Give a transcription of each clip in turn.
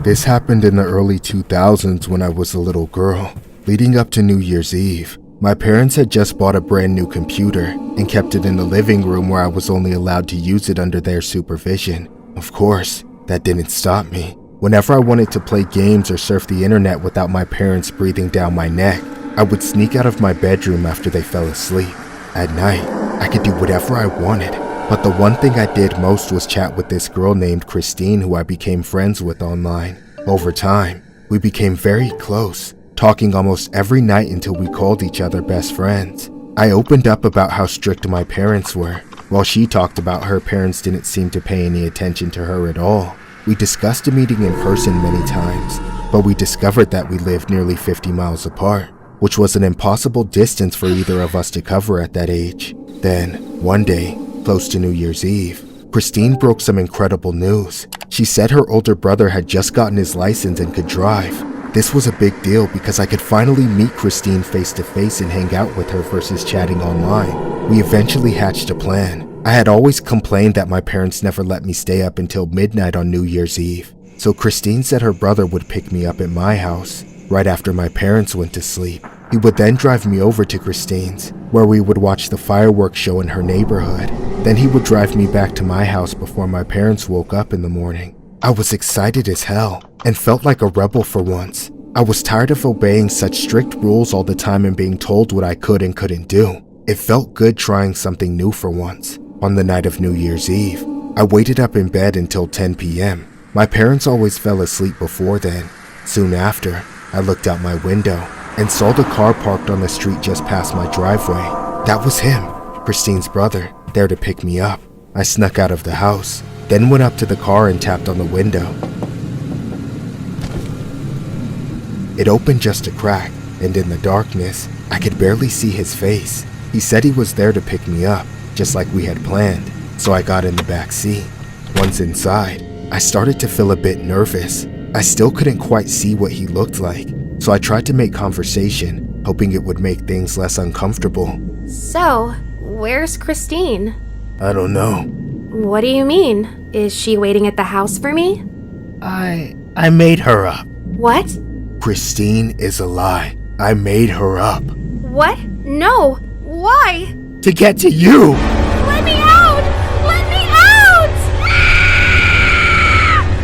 This happened in the early 2000s when I was a little girl. Leading up to New Year's Eve, my parents had just bought a brand new computer and kept it in the living room where I was only allowed to use it under their supervision. Of course, that didn't stop me. Whenever I wanted to play games or surf the internet without my parents breathing down my neck, I would sneak out of my bedroom after they fell asleep. At night, I could do whatever I wanted, but the one thing I did most was chat with this girl named Christine who I became friends with online. Over time, we became very close, talking almost every night until we called each other best friends. I opened up about how strict my parents were, while she talked about her parents didn't seem to pay any attention to her at all. We discussed a meeting in person many times, but we discovered that we lived nearly 50 miles apart, which was an impossible distance for either of us to cover at that age. Then, one day, close to New Year's Eve, Christine broke some incredible news. She said her older brother had just gotten his license and could drive. This was a big deal because I could finally meet Christine face to face and hang out with her versus chatting online. We eventually hatched a plan. I had always complained that my parents never let me stay up until midnight on New Year's Eve, so Christine said her brother would pick me up at my house right after my parents went to sleep. He would then drive me over to Christine's, where we would watch the fireworks show in her neighborhood. Then he would drive me back to my house before my parents woke up in the morning. I was excited as hell and felt like a rebel for once. I was tired of obeying such strict rules all the time and being told what I could and couldn't do. It felt good trying something new for once. On the night of New Year's Eve, I waited up in bed until 10 p.m. My parents always fell asleep before then. Soon after, I looked out my window and saw the car parked on the street just past my driveway. That was him, Christine's brother, there to pick me up. I snuck out of the house, then went up to the car and tapped on the window. It opened just a crack, and in the darkness, I could barely see his face. He said he was there to pick me up, just like we had planned, so I got in the back seat. Once inside, I started to feel a bit nervous. I still couldn't quite see what he looked like, so I tried to make conversation, hoping it would make things less uncomfortable. So, where's Christine? I don't know. What do you mean? Is she waiting at the house for me? I made her up. What? Christine is a lie. I made her up. What? No. Why? To get to you! Let me out! Let me out!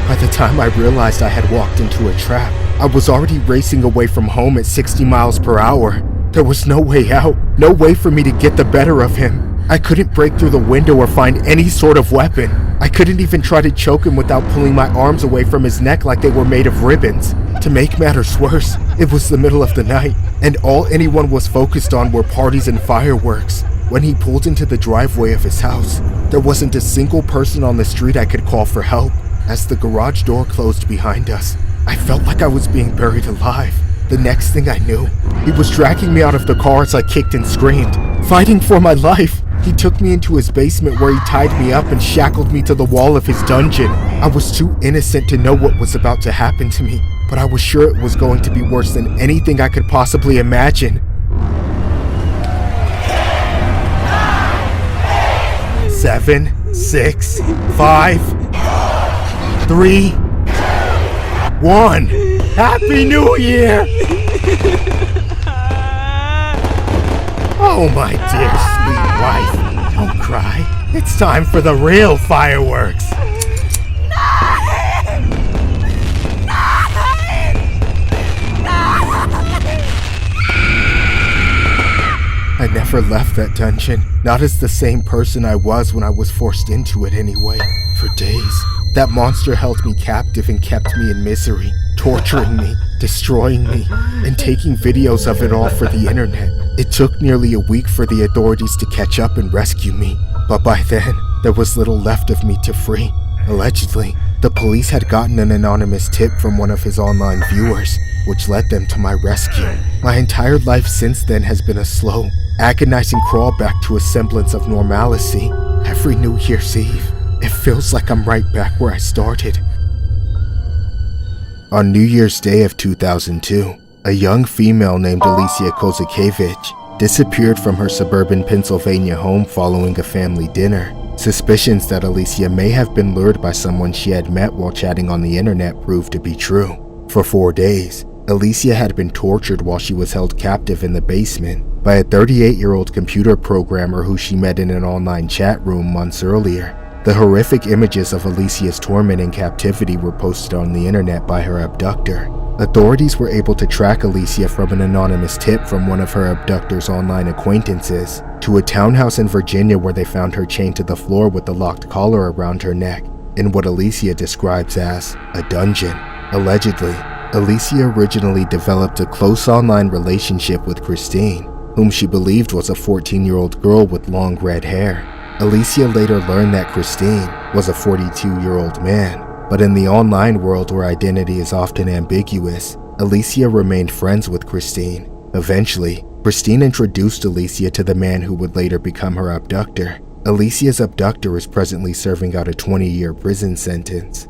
By the time I realized I had walked into a trap, I was already racing away from home at 60 miles per hour. There was no way out, no way for me to get the better of him. I couldn't break through the window or find any sort of weapon. I couldn't even try to choke him without pulling my arms away from his neck like they were made of ribbons. To make matters worse, it was the middle of the night, and all anyone was focused on were parties and fireworks. When he pulled into the driveway of his house, there wasn't a single person on the street I could call for help. As the garage door closed behind us, I felt like I was being buried alive. The next thing I knew, he was dragging me out of the car as I kicked and screamed, fighting for my life. He took me into his basement where he tied me up and shackled me to the wall of his dungeon. I was too innocent to know what was about to happen to me, but I was sure it was going to be worse than anything I could possibly imagine. 7, 6, 5, 3, 1. Happy New Year! Oh, my dear sweet wife, don't cry. It's time for the real fireworks. I never left that dungeon, not as the same person I was when I was forced into it anyway. For days, that monster held me captive and kept me in misery, torturing me, destroying me, and taking videos of it all for the internet. It took nearly a week for the authorities to catch up and rescue me, but by then, there was little left of me to free. Allegedly, the police had gotten an anonymous tip from one of his online viewers, which led them to my rescue. My entire life since then has been a slow, agonizing crawl back to a semblance of normalcy. Every New Year's Eve, it feels like I'm right back where I started. On New Year's Day of 2002, a young female named Alicia Kozakevich disappeared from her suburban Pennsylvania home following a family dinner. Suspicions that Alicia may have been lured by someone she had met while chatting on the internet proved to be true. For 4 days, Alicia had been tortured while she was held captive in the basement by a 38-year-old computer programmer who she met in an online chat room months earlier. The horrific images of Alicia's torment in captivity were posted on the internet by her abductor. Authorities were able to track Alicia from an anonymous tip from one of her abductor's online acquaintances to a townhouse in Virginia where they found her chained to the floor with the locked collar around her neck in what Alicia describes as a dungeon. Allegedly, Alicia originally developed a close online relationship with Christine, whom she believed was a 14-year-old girl with long red hair. Alicia later learned that Christine was a 42-year-old man, but in the online world where identity is often ambiguous, Alicia remained friends with Christine. Eventually, Christine introduced Alicia to the man who would later become her abductor. Alicia's abductor is presently serving out a 20-year prison sentence.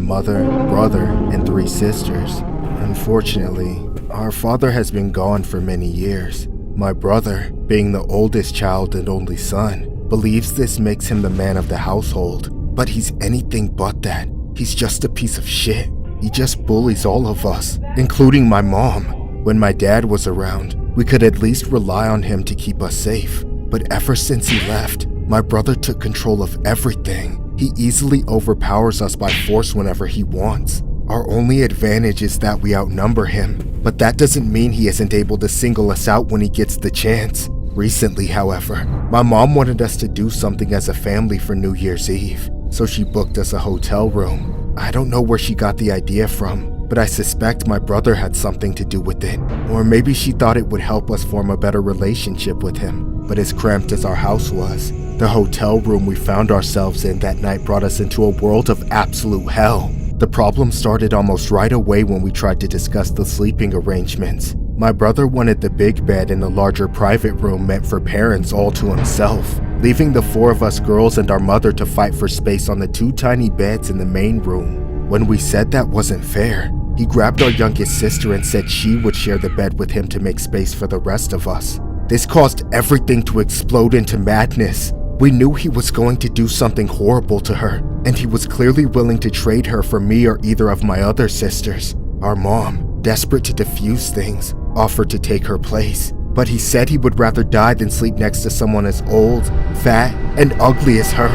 Mother, brother, and 3 sisters. Unfortunately, our father has been gone for many years. My brother, being the oldest child and only son, believes this makes him the man of the household, but he's anything but that. He's just a piece of shit. He just bullies all of us, including my mom. When my dad was around, we could at least rely on him to keep us safe, but ever since he left, my brother took control of everything. He easily overpowers us by force whenever he wants. Our only advantage is that we outnumber him, but that doesn't mean he isn't able to single us out when he gets the chance. Recently, however, my mom wanted us to do something as a family for New Year's Eve, so she booked us a hotel room. I don't know where she got the idea from, but I suspect my brother had something to do with it, or maybe she thought it would help us form a better relationship with him. But as cramped as our house was, the hotel room we found ourselves in that night brought us into a world of absolute hell. The problem started almost right away when we tried to discuss the sleeping arrangements. My brother wanted the big bed in the larger private room meant for parents all to himself, leaving the 4 of us girls and our mother to fight for space on the 2 tiny beds in the main room. When we said that wasn't fair, he grabbed our youngest sister and said she would share the bed with him to make space for the rest of us. This caused everything to explode into madness. We knew he was going to do something horrible to her, and he was clearly willing to trade her for me or either of my other sisters. Our mom, desperate to defuse things, offered to take her place, but he said he would rather die than sleep next to someone as old, fat, and ugly as her.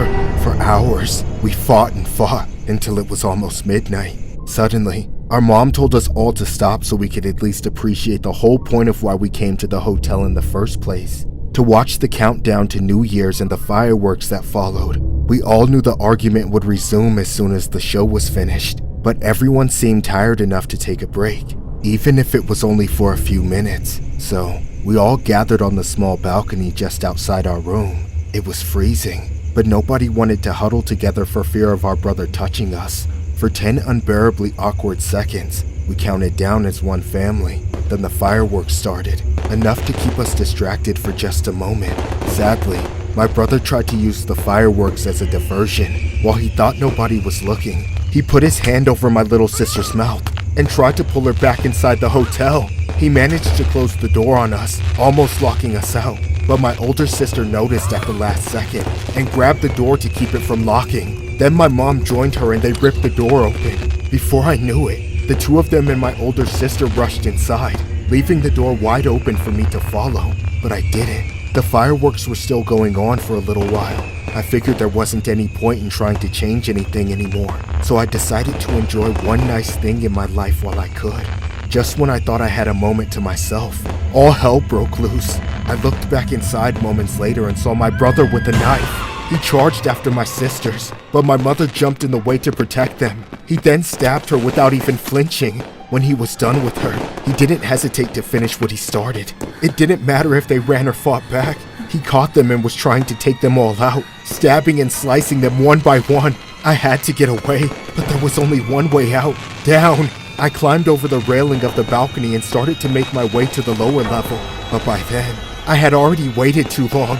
For hours, we fought and fought until it was almost midnight. Suddenly, our mom told us all to stop so we could at least appreciate the whole point of why we came to the hotel in the first place. To watch the countdown to New Year's and the fireworks that followed. We all knew the argument would resume as soon as the show was finished, but everyone seemed tired enough to take a break, even if it was only for a few minutes. So, we all gathered on the small balcony just outside our room. It was freezing, but nobody wanted to huddle together for fear of our brother touching us. For 10 unbearably awkward seconds, we counted down as one family. Then the fireworks started, enough to keep us distracted for just a moment. Sadly, my brother tried to use the fireworks as a diversion. While he thought nobody was looking, he put his hand over my little sister's mouth and tried to pull her back inside the hotel. He managed to close the door on us, almost locking us out. But my older sister noticed at the last second and grabbed the door to keep it from locking. Then my mom joined her and they ripped the door open. Before I knew it, the 2 of them and my older sister rushed inside, leaving the door wide open for me to follow. But I didn't. The fireworks were still going on for a little while. I figured there wasn't any point in trying to change anything anymore, so I decided to enjoy one nice thing in my life while I could. Just when I thought I had a moment to myself, all hell broke loose. I looked back inside moments later and saw my brother with a knife. He charged after my sisters, but my mother jumped in the way to protect them. He then stabbed her without even flinching. When he was done with her, he didn't hesitate to finish what he started. It didn't matter if they ran or fought back. He caught them and was trying to take them all out, stabbing and slicing them one by one. I had to get away, but there was only one way out. Down. I climbed over the railing of the balcony and started to make my way to the lower level. But by then, I had already waited too long.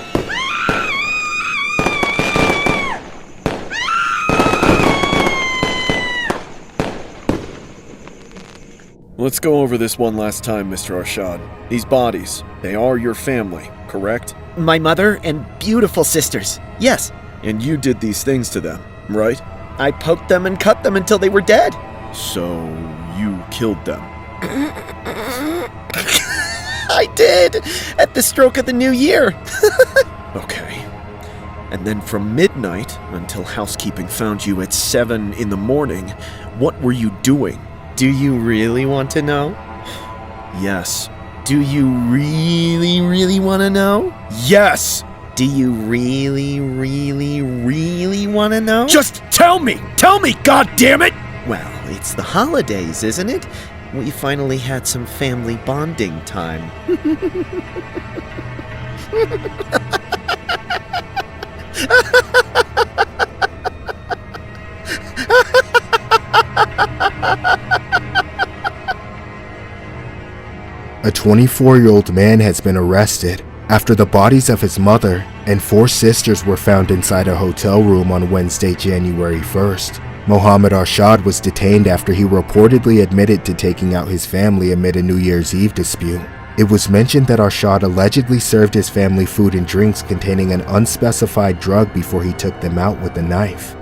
Let's go over this one last time, Mr. Arshad. These bodies, they are your family, correct? My mother and beautiful sisters. Yes, And you did these things to them, right? I poked them and cut them until they were dead. So you killed them. I did! At the stroke of the new year. Okay. And then from midnight until housekeeping found you at 7 in the morning, what were you doing? Do you really want to know? Yes. Do you really want to know? Yes! Do you really want to know? Just tell me! Tell me, goddammit! Well, it's the holidays, isn't it? We finally had some family bonding time. A 24-year-old man has been arrested after the bodies of his mother and 4 sisters were found inside a hotel room on Wednesday, January 1st. Mohammed Arshad was detained after he reportedly admitted to taking out his family amid a New Year's Eve dispute. It was mentioned that Arshad allegedly served his family food and drinks containing an unspecified drug before he took them out with a knife.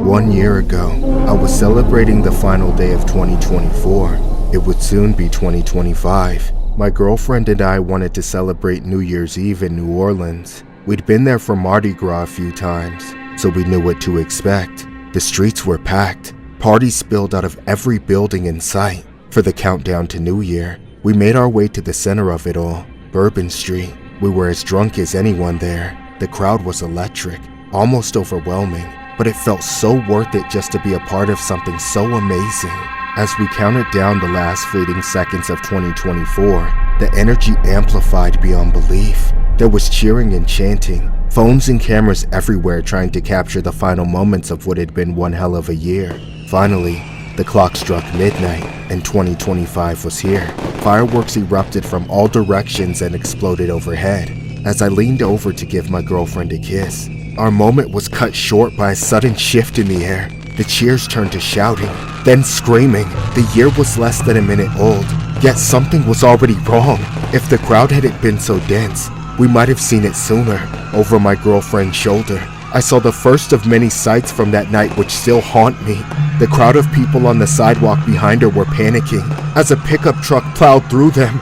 One year ago, I was celebrating the final day of 2024. It would soon be 2025. My girlfriend and I wanted to celebrate New Year's Eve in New Orleans. We'd been there for Mardi Gras a few times, so we knew what to expect. The streets were packed. Parties spilled out of every building in sight. For the countdown to New Year, we made our way to the center of it all, Bourbon Street. We were as drunk as anyone there. The crowd was electric, almost overwhelming, but it felt so worth it just to be a part of something so amazing. As we counted down the last fleeting seconds of 2024, the energy amplified beyond belief. There was cheering and chanting, phones and cameras everywhere trying to capture the final moments of what had been one hell of a year. Finally, the clock struck midnight and 2025 was here. Fireworks erupted from all directions and exploded overhead. As I leaned over to give my girlfriend a kiss, our moment was cut short by a sudden shift in the air. The cheers turned to shouting, then screaming. The year was less than a minute old, yet something was already wrong. If the crowd hadn't been so dense, we might have seen it sooner. Over my girlfriend's shoulder, I saw the first of many sights from that night which still haunt me. The crowd of people on the sidewalk behind her were panicking as a pickup truck plowed through them.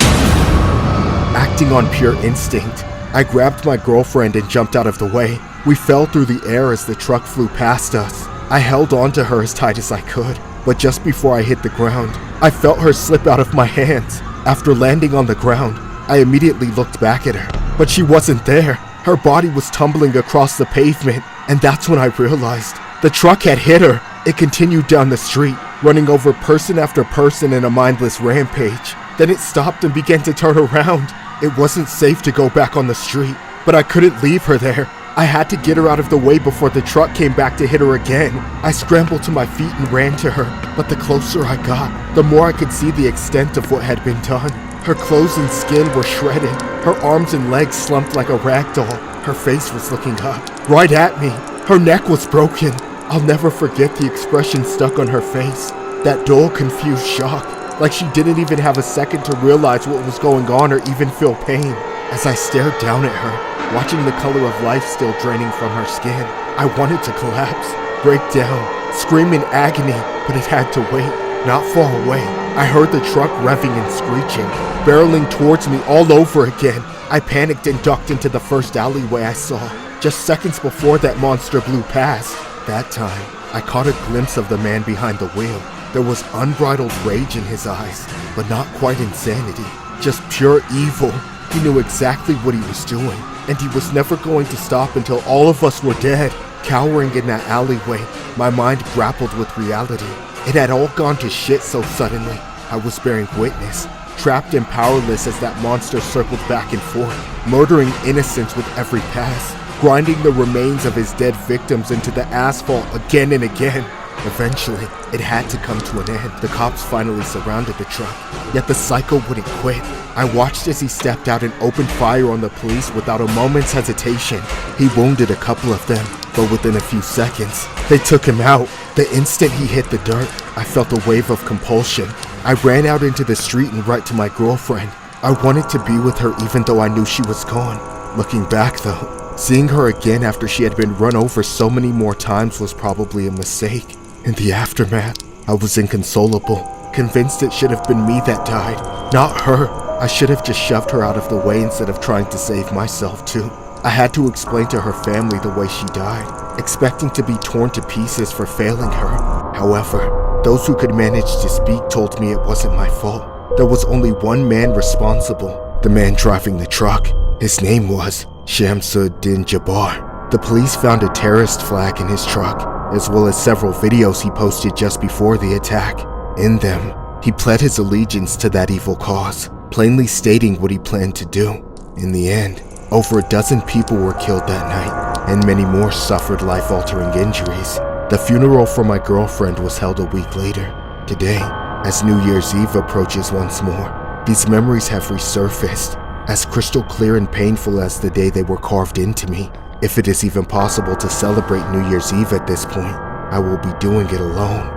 Acting on pure instinct, I grabbed my girlfriend and jumped out of the way. We fell through the air as the truck flew past us. I held onto her as tight as I could, but just before I hit the ground, I felt her slip out of my hands. After landing on the ground, I immediately looked back at her, but she wasn't there. Her body was tumbling across the pavement, and that's when I realized the truck had hit her. It continued down the street, running over person after person in a mindless rampage. Then it stopped and began to turn around. It wasn't safe to go back on the street, but I couldn't leave her there. I had to get her out of the way before the truck came back to hit her again. I scrambled to my feet and ran to her, but the closer I got, the more I could see the extent of what had been done. Her clothes and skin were shredded. Her arms and legs slumped like a rag doll. Her face was looking up, right at me. Her neck was broken. I'll never forget the expression stuck on her face. That dull, confused shock, like she didn't even have a second to realize what was going on or even feel pain. As I stared down at her, watching the color of life still draining from her skin, I wanted to collapse, break down, scream in agony, but it had to wait. Not far away, I heard the truck revving and screeching, barreling towards me all over again. I panicked and ducked into the first alleyway I saw. Just seconds before that monster blew past. That time, I caught a glimpse of the man behind the wheel. There was unbridled rage in his eyes, but not quite insanity, just pure evil. He knew exactly what he was doing, and he was never going to stop until all of us were dead. Cowering in that alleyway, my mind grappled with reality. It had all gone to shit so suddenly. I was bearing witness, trapped and powerless as that monster circled back and forth, murdering innocents with every pass, grinding the remains of his dead victims into the asphalt again and again. Eventually, it had to come to an end. The cops finally surrounded the truck, yet the psycho wouldn't quit. I watched as he stepped out and opened fire on the police without a moment's hesitation. He wounded a couple of them, but within a few seconds, they took him out. The instant he hit the dirt, I felt a wave of compulsion. I ran out into the street and right to my girlfriend. I wanted to be with her even though I knew she was gone. Looking back though, seeing her again after she had been run over so many more times was probably a mistake. In the aftermath, I was inconsolable, convinced it should have been me that died, not her. I should have just shoved her out of the way instead of trying to save myself too. I had to explain to her family the way she died, expecting to be torn to pieces for failing her. However, those who could manage to speak told me it wasn't my fault. There was only one man responsible, the man driving the truck. His name was Shamsuddin Jabbar. The police found a terrorist flag in his truck, as well as several videos he posted just before the attack. In them, he pled his allegiance to that evil cause, plainly stating what he planned to do. In the end, over a dozen people were killed that night, and many more suffered life-altering injuries. The funeral for my girlfriend was held a week later. Today, as New Year's Eve approaches once more, these memories have resurfaced, as crystal clear and painful as the day they were carved into me. If it is even possible to celebrate New Year's Eve at this point, I will be doing it alone.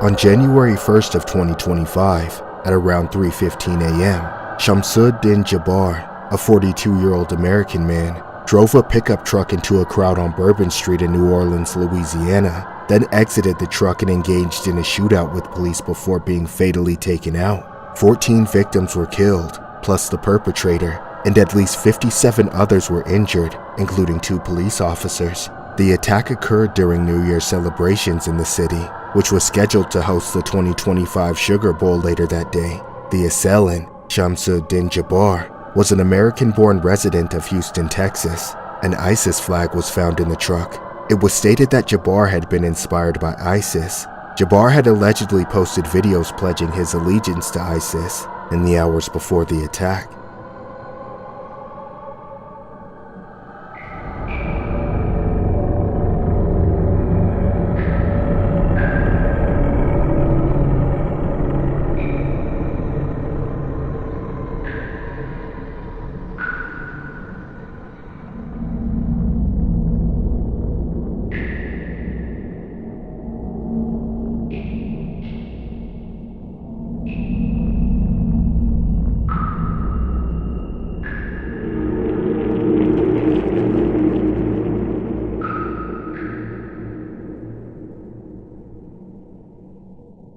On January 1st of 2025, at around 3:15 a.m., Shamsuddin Jabbar, a 42-year-old American man, drove a pickup truck into a crowd on Bourbon Street in New Orleans, Louisiana, then exited the truck and engaged in a shootout with police before being fatally taken out. 14 victims were killed, plus the perpetrator, and at least 57 others were injured, including 2 police officers. The attack occurred during New Year's celebrations in the city, which was scheduled to host the 2025 Sugar Bowl later that day. The assailant, Shamsuddin Jabbar, was an American-born resident of Houston, Texas. An ISIS flag was found in the truck. It was stated that Jabbar had been inspired by ISIS. Jabbar had allegedly posted videos pledging his allegiance to ISIS in the hours before the attack.